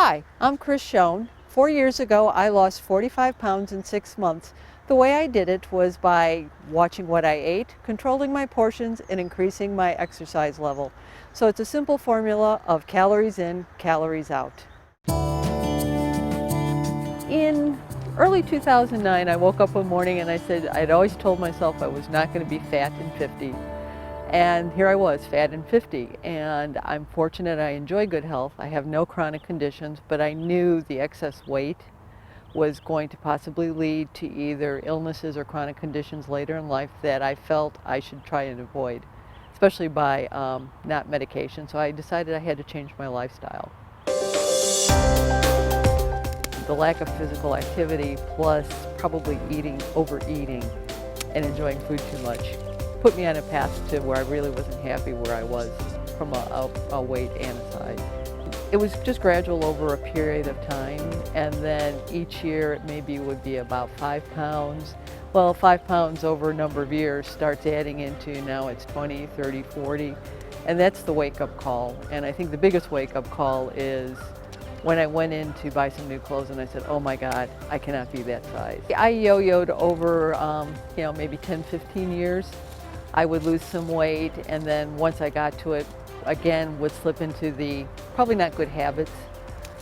Hi, I'm Chris Schoen. 4 years ago, I lost 45 pounds in 6 months. The way I did it was by watching what I ate, controlling my portions, and increasing my exercise level. So it's a simple formula of calories in, calories out. In early 2009, I woke up one morning and I said I'd always told myself I was not going to be fat and 50. And here I was, fat and 50, and I'm fortunate I enjoy good health. I have no chronic conditions, but I knew the excess weight was going to possibly lead to either illnesses or chronic conditions later in life that I felt I should try and avoid, especially by not medication. So I decided I had to change my lifestyle. The lack of physical activity plus probably overeating, and enjoying food too much put me on a path to where I really wasn't happy where I was from a weight and a size. It was just gradual over a period of time, and then each year it maybe would be about 5 pounds. Well, 5 pounds over a number of years starts adding into now it's 20, 30, 40, and that's the wake-up call. And I think the biggest wake-up call is when I went in to buy some new clothes and I said, oh my God, I cannot be that size. I yo-yoed over maybe 10, 15 years. I would lose some weight, and then once I got to it, again, would slip into the probably not good habits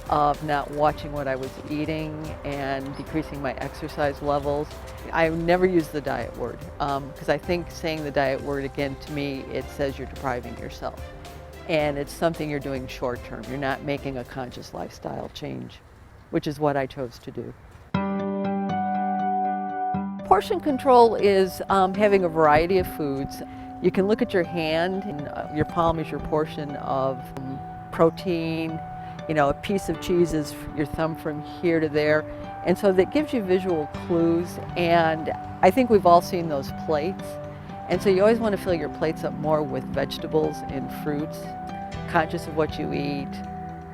of not watching what I was eating and decreasing my exercise levels. I never use the diet word because I think saying the diet word, again, to me, it says you're depriving yourself. And it's something you're doing short term. You're not making a conscious lifestyle change, which is what I chose to do. Portion control is having a variety of foods. You can look at your hand, and your palm is your portion of protein. A piece of cheese is your thumb from here to there. And so that gives you visual clues. And I think we've all seen those plates. And so you always want to fill your plates up more with vegetables and fruits, conscious of what you eat,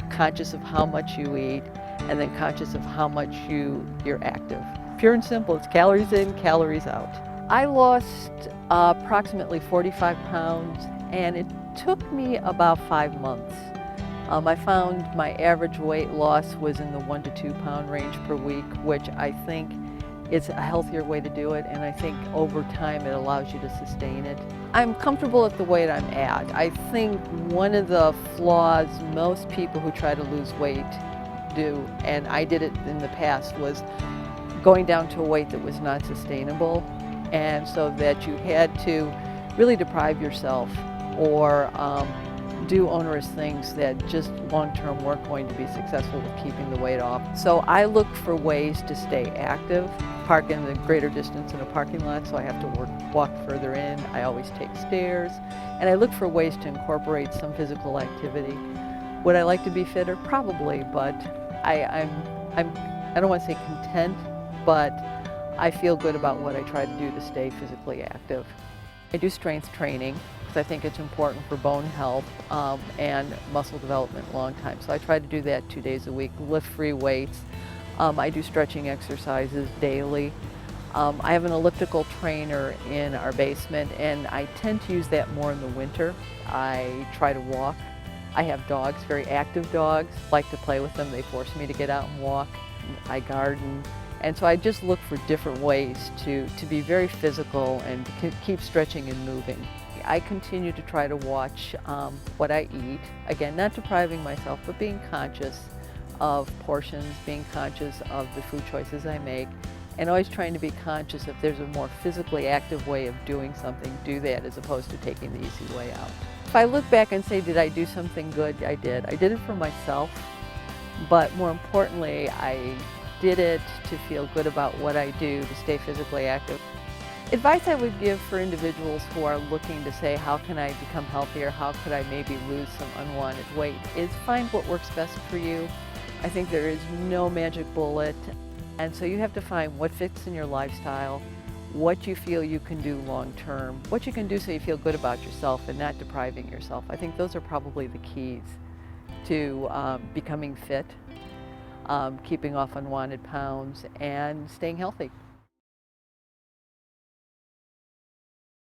conscious of how much you eat, and then conscious of how much you're active. Pure and simple, it's calories in, calories out. I lost approximately 45 pounds, and it took me about 5 months. I found my average weight loss was in the 1 to 2 pound range per week, which I think is a healthier way to do it, and I think over time it allows you to sustain it. I'm comfortable at the weight I'm at. I think one of the flaws most people who try to lose weight do, and I did it in the past, was going down to a weight that was not sustainable, and so that you had to really deprive yourself or do onerous things that just long-term weren't going to be successful with keeping the weight off. So I looked for ways to stay active, park in the greater distance in a parking lot, so I have to walk further in. I always take stairs, and I look for ways to incorporate some physical activity. Would I like to be fitter? Probably, but I don't want to say content, but I feel good about what I try to do to stay physically active. I do strength training because I think it's important for bone health and muscle development long time. So I try to do that 2 days a week, lift free weights. I do stretching exercises daily. I have an elliptical trainer in our basement, and I tend to use that more in the winter. I try to walk. I have dogs, very active dogs. I like to play with them. They force me to get out and walk. I garden. And so I just look for different ways to be very physical and to keep stretching and moving. I continue to try to watch what I eat. Again, not depriving myself, but being conscious of portions, being conscious of the food choices I make, and always trying to be conscious if there's a more physically active way of doing something, do that as opposed to taking the easy way out. If I look back and say, did I do something good? I did. I did it for myself, but more importantly, I did it to feel good about what I do to stay physically active. Advice I would give for individuals who are looking to say, how can I become healthier? How could I maybe lose some unwanted weight? Is find what works best for you. I think there is no magic bullet. And so you have to find what fits in your lifestyle, what you feel you can do long term, what you can do so you feel good about yourself and not depriving yourself. I think those are probably the keys to becoming fit, keeping off unwanted pounds, and staying healthy.